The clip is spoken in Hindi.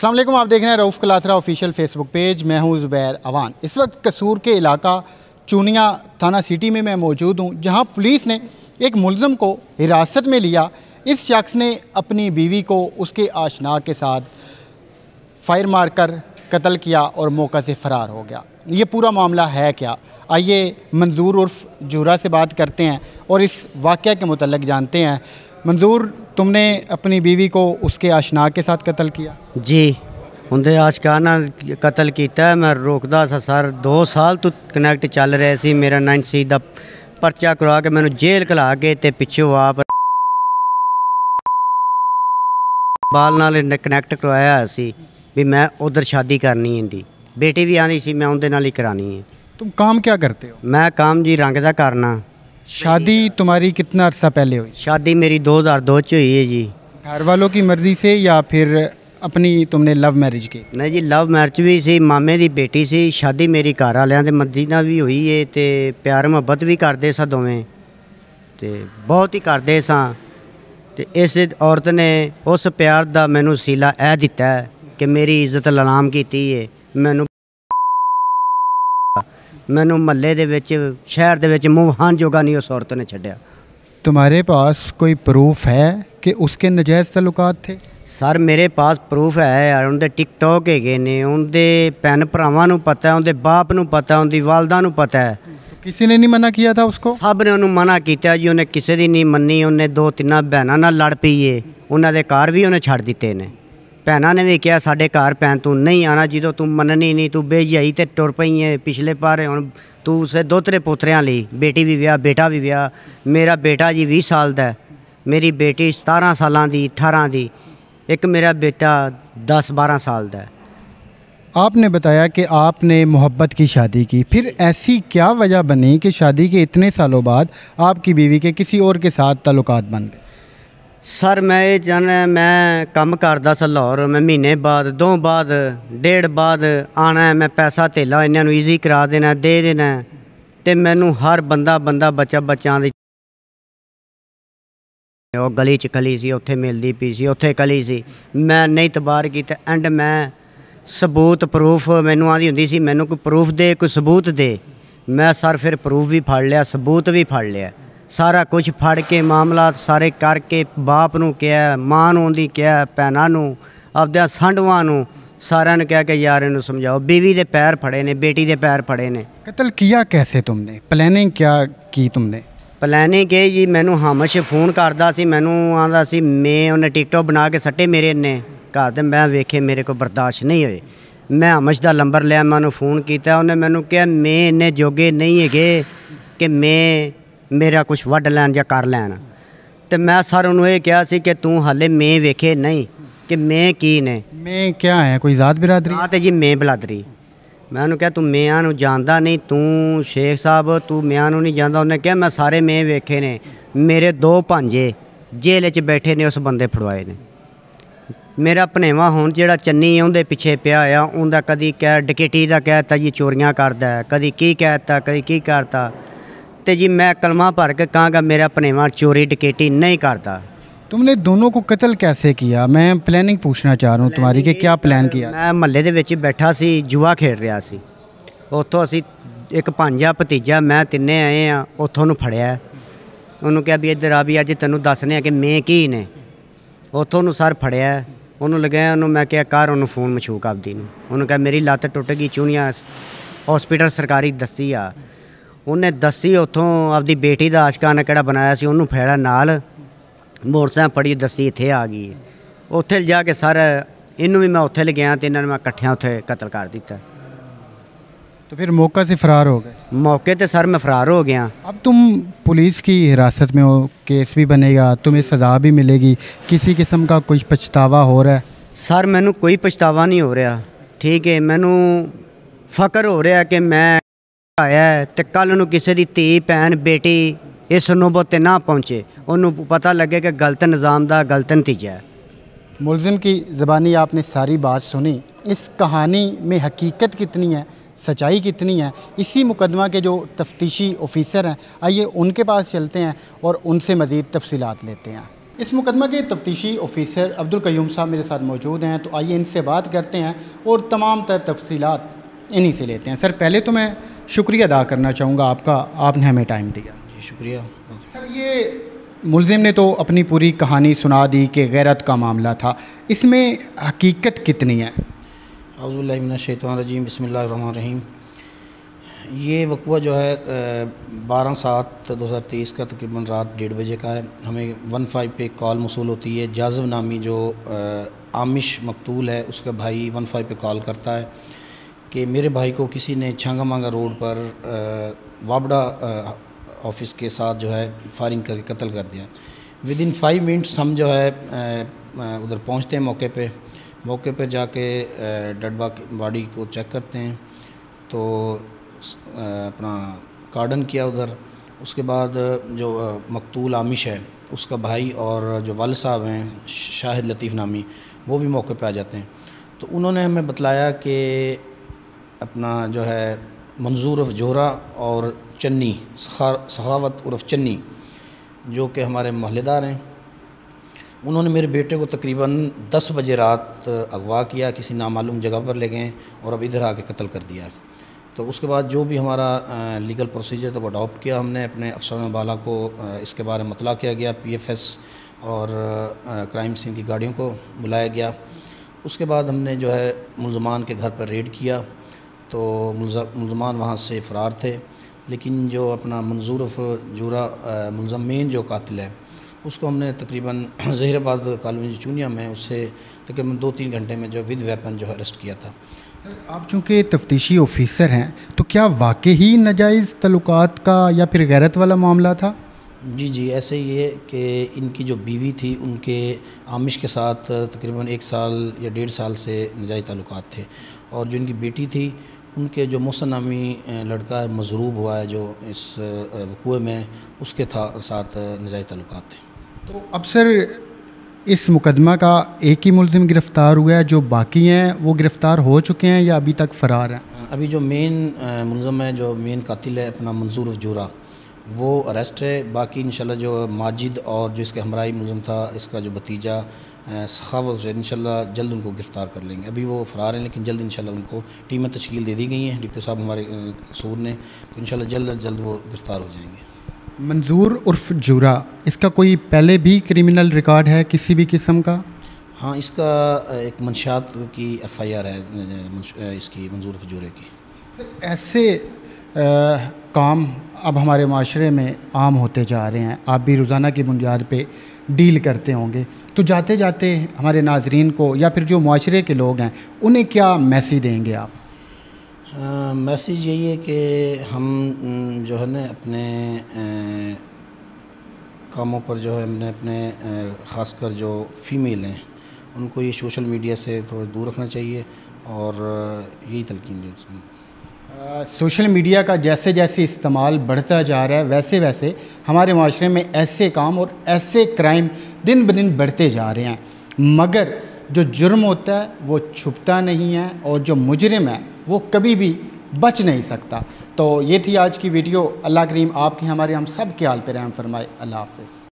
अस्सलाम वालेकुम, आप देख रहे हैं Rauf Klasra official Facebook page. मैं हूं ज़ुबैर अवान। इस वक्त कसूर के इलाका चूनिया थाना सिटी में मैं मौजूद हूं, जहां पुलिस ने एक मुलज़म को हिरासत में लिया। इस शख्स ने अपनी बीवी को उसके आशना के साथ फायर मारकर कत्ल किया और मौका से फ़रार हो गया। ये पूरा मामला है क्या, आइए मंजूर उर्फ़ जूरा से बात करते हैं और इस वाक़या के मुतल्लिक़ जानते हैं। मंजूर, तुमने अपनी बीवी को उसके आशना के साथ कत्ल किया? जी, उनके आशकाना कत्ल किया। मैं रोकदा सा सर, 2 साल तो कनैक्ट चल रहे सी। मेरा 9C का परचा करवा के मैंने जेल घला के ते पिछों आप बाल नाल कनैक्ट करवाया सी भी मैं उधर शादी करनी है। दी बेटी भी आनी सी, मैं उनके नाल ही करानी है। तुम काम क्या करते हो? मैं काम जी रंग का करना। शादी तुम्हारी कितना अरसा पहले हुई? शादी मेरी 2002 च हुई है जी। घर वालों की मर्ज़ी से या फिर अपनी तुमने लव मैरिज की? नहीं जी, लव मैरिज भी सी, मामे की बेटी सी। शादी मेरी घर वालियां दे मर्जी नाल भी हुई है ते प्यार मुहब्बत भी करते सा दोवें, ते बहुत ही करते सा। ते इस औरत ने उस प्यार दा मैनू सीला ए दिता है कि मेरी इज्जत ललाम की है। मैनू महल्ले दे विच शहर दे विच मूँह हान जोगा नहीं उस औरत ने छड्डिया। तुम्हारे पास कोई प्रूफ है कि उसके नजायज़ तल्लुकात थे? सर मेरे पास प्रूफ है यार। उनके टिकटॉक है ने, उनके भैन भरावां नू पता है, उनके बाप नू पता है, उनकी वालदा नू पता है। तो किसी ने नहीं मना किया था उसको? सब ने उन्होंने मना किया जी। उन्हें किसी की नहीं मनी। उन्हें 2-3 भैनों नाल लड़ पई है। उन्होंने घर भी उन्हें छड़ दिते ने। भैनों ने भी कहा साढ़े घर भैन तू नहीं आना, जो तू मननी नहीं, तू बेजाई तो टुर पई है पिछले पारे। हुण तू उसे 2-3 पोतरियां ली, बेटी भी विआह, बेटा भी विआह। मेरा बेटा जी 20 साल का है, मेरी बेटी 17 साल की, 18 की, एक मेरा बेटा 10-12 साल का है। आपने बताया कि आपने मोहब्बत की शादी की, फिर ऐसी क्या वजह बनी कि शादी के इतने सालों बाद आपकी बीवी के किसी और के साथ ताल्लुकात बन गए? सर मैं ये जाना, मैं काम करदा सा लाहौर। मैं महीने बाद, 2 बाद, 1.5 बाद आना है। मैं पैसा धेला इन्हां नूं ईजी करा देना, दे देना। ते मैनू हर बंदा बच्चा दी ਉਹ गली च कली सी, उत्थे मिलदी पई सी, उत्थे कली सी। मैं नहीं तबार कीता। एंड मैं सबूत प्रूफ मैनू आंदी हुंदी सी, मैनू कोई प्रूफ दे, कोई सबूत दे। मैं सर फिर प्रूफ भी फड़ लिया, सबूत भी फड़ लिया। सारा कुछ फड़ के मामला सारे करके बाप नूं कहा, मां नूं उहदी कहा, भैनां नूं, आपदे संडवां नूं, सारिਆਂ ਨੂੰ कहा कि यार इनू समझाओ। बीवी दे पैर फड़े ने, बेटी दे पैर फड़े ने। कत्ल किया कैसे तुमने? प्लानिंग क्या की तुमने? प्लानिंग के जी, मैनू हमश फोन करदा सी, मैनू आंदा सी मैं उन्हें टिकटॉक बना के सट्टे मेरे ने घर ते। मैं वेखे मेरे को बर्दाश्त नहीं होए। मैं हमश का नंबर लिया, मैं उन्हें फ़ोन किया। उन्हें मैनू कहा मैं इन्ने जोगे नहीं है कि मैं मेरा कुछ वड्ड लैन या कर लैन। तो मैं सर उन्होंने ये कहा सी कि तू हाले मैं वेखे नहीं कि मैं की ने। मैं क्या है, कोई ज़ात बिरादरी? हाँ तो जी मैं बिलादरी। मैं उन्होंने कहा तू मियाँ नूं जानदा नहीं, तू शेख साहब तू मियाँ नूं नहीं जानदा। उन्हें कहा मैं सारे मैं वेखे ने। मेरे 2 भांजे जेल च बैठे ने, उस बंदे फड़वाए ने। मेरा भनेवा हुण जिहड़ा चन्नी है उनके पिछे पिया आ। उनका कदी कह डकैती का कहता जी, चोरियां करदा है, कदी की कहता, कदी की करता। तो जी मैं कलमा भर के कहांगा मेरा भनेवा चोरी डकैती नहीं करता। तुमने दोनों को कत्ल कैसे किया? मैं प्लानिंग पूछना चाह रहा हूँ तुम्हारी कि क्या प्लान किया? मैं महल्ले दे विच बैठा सी, जुआ खेड रहा सी। उत्थों असी एक भांजा भतीजा मैं तिन्ने आए हैं। उत्थों नूं फड़िया, उन्होंने कहा भी इधर आ भी अज तैनूं दसने कि मैं की ने। उत्थों नूं सर फड़िया, उन्होंने लगाया। उन्होंने मैं क्या कर उन्होंने फ़ोन मशूक आपदी नूं। उन्होंने कहा मेरी लत्त टुट गई, चूनिया हॉस्पिटल सरकारी दसी आ। उन्हें दसी उत्थों आपदी बेटी का आशकाना किहड़ा बनाया सी, उन्होंने फेड़ा नाल मोटरसाइकिल फड़ी दसी इत्थे आ गई। उत्थे जाके सर इनू भी मैं उत्थे ले गया तो इन्होंने मैं कट्ठियां उत्थे कत्ल कर दिता। तो फिर मौका से फ़रार हो गए? मौके ते सर मैं फ़रार हो गया। अब तुम पुलिस की हिरासत में हो, केस भी बनेगा, तुम्हें सज़ा भी मिलेगी, किसी किस्म का कुछ पछतावा हो रहा है? सर मैनू कोई पछतावा नहीं हो रहा, ठीक है। मैनू फ़ख्र हो रहा कि मैं आया तो कल नूं किसी दी धी भैन बेटी इस नौबत ते ना पहुँचे, उन्होंने पता लगे कि गलत निज़ाम का गलत नतीजा है। मुलज़िम की ज़बानी आपने सारी बात सुनी। इस कहानी में हकीकत कितनी है, सच्चाई कितनी है, इसी मुकदमा के जो तफ्तीशी ऑफिसर हैं, आइए उनके पास चलते हैं और उनसे मज़ीद तफसीलात लेते हैं। इस मुकदमा के तफ्तीशी ऑफिसर अब्दुल कयूम साहब मेरे साथ मौजूद हैं, तो आइए इनसे बात करते हैं और तमाम तर तफसीलात इन्हीं से लेते हैं। सर, पहले तो मैं शुक्रिया अदा करना चाहूँगा आपका, आपने हमें टाइम दिया। जी शुक्रिया। सर, ये मुल्ज़िम ने तो अपनी पूरी कहानी सुना दी कि गैरत का मामला था, इसमें हकीकत कितनी है? औज़ुबिल्लाहि मिनश्शैतानिर्रजीम, बिस्मिल्लाहिर्रहमानिर्रहीम। ये वक़्वा जो है 12/7/2023 का तकरीबन रात 1:30 बजे का है। हमें 15 पे कॉल मौसूल होती है। जाज़ब नामी जो आमिश मकतूल है उसका भाई 15 पे कॉल करता है कि मेरे भाई को किसी ने छांगा मांगा रोड पर वाबड़ा ऑफिस के साथ जो है फायरिंग करके कत्ल कर दिया। विदिन 5 मिनट्स हम जो है उधर पहुंचते हैं मौके पे जाके डेड बॉडी को चेक करते हैं, तो अपना कार्डन किया उधर। उसके बाद जो मकतूल आमिश है उसका भाई और जो वालिद साहब हैं शाहिद लतीफ़ नामी, वो भी मौके पे आ जाते हैं। तो उन्होंने हमें बतलाया कि अपना जो है मंजूर उर्फ जोहरा और चन्नी सखावत उर्फ चन्नी जो कि हमारे मोहल्लेदार हैं, उन्होंने मेरे बेटे को तकरीबन 10 बजे रात अगवा किया, किसी नामालूम जगह पर ले गए और अब इधर आके कत्ल कर दिया। तो उसके बाद जो भी हमारा लीगल प्रोसीजर था वो अडॉप्ट किया हमने, अपने अफसरान बाला को इसके बारे में मतला किया गया, PFS और क्राइम सीन की गाड़ियों को बुलाया गया। उसके बाद हमने जो है मुल्ज़मान के घर पर रेड किया, तो मुल्ज़मान वहाँ से फ़रार थे, लेकिन जो अपना मंजूर जोरा मुल्ज़म मेन जो कातिल है उसको हमने तकरीबन ज़हीराबाद कॉलोनी चूनिया में उससे तकरीबन 2-3 घंटे में जो विद वेपन जो है अरेस्ट किया था। सर, आप चूँकि तफ्तीशी ऑफिसर हैं, तो क्या वाकई ही नाजायज़ तल्लुकात का या फिर गैरत वाला मामला था? जी ऐसे ही है कि इनकी जो बीवी थी उनके आमिश के साथ तकरीबन 1 साल या 1.5 साल से नाजायज़ ताल्लुकात थे, और जो इनकी बेटी थी उनके जो मोहसन नामी लड़का है मजरूब हुआ है जो इस वक़्वे में, उसके साथ नाजायज़ ताल्लुकात थे। तो अब सर, इस मुकदमा का एक ही मुल्ज़िम गिरफ़्तार हुआ है, जो बाकी हैं वो गिरफ़्तार हो चुके हैं या अभी तक फ़रार हैं? अभी जो मेन मुल्ज़म है, जो मेन कातिल है अपना मंजूर जोरा, वो अरेस्ट है। बाकी इंशाल्लाह जो माजिद और जो इसके हमराई मुल्ज़म था, इसका जो भतीजा सखावत से, इंशाल्लाह जल्द उनको गिरफ़्तार कर लेंगे। अभी वो फ़रार हैं, लेकिन जल्द इंशाल्लाह उनको टीमें तश्कील दे दी गई हैं DPO साहब हमारे कसूर ने, तो इंशाल्लाह जल्द अज जल्द वो गिरफ़्तार हो जाएंगे। मंजूर उर्फ जोरा, इसका कोई पहले भी क्रिमिनल रिकॉर्ड है किसी भी किस्म का? हाँ, इसका एक मंशियात की FIR है इसकी मंजूर उर्फ जोरे की। ऐसे काम अब हमारे माशरे में आम होते जा रहे हैं, आप भी रोज़ाना की बुनियाद पे डील करते होंगे, तो जाते जाते हमारे नाजरीन को या फिर जो माशरे के लोग हैं उन्हें क्या मैसेज देंगे आप? मैसेज यही है कि हम जो है ना अपने कामों पर जो है हमने अपने ख़ासकर जो फ़ीमेल हैं उनको ये सोशल मीडिया से थोड़ा दूर रखना चाहिए, और यही तलकीन है। सोशल मीडिया का जैसे जैसे इस्तेमाल बढ़ता जा रहा है, वैसे वैसे हमारे माशरे में ऐसे काम और ऐसे क्राइम दिन ब दिन बढ़ते जा रहे हैं, मगर जो जुर्म होता है वो छुपता नहीं है और जो मुजरिम है वो कभी भी बच नहीं सकता। तो ये थी आज की वीडियो। अल्लाह करीम आपकी हमारे हम सब के हाल पे रहम फरमाए। अल्लाह हाफ़िज़।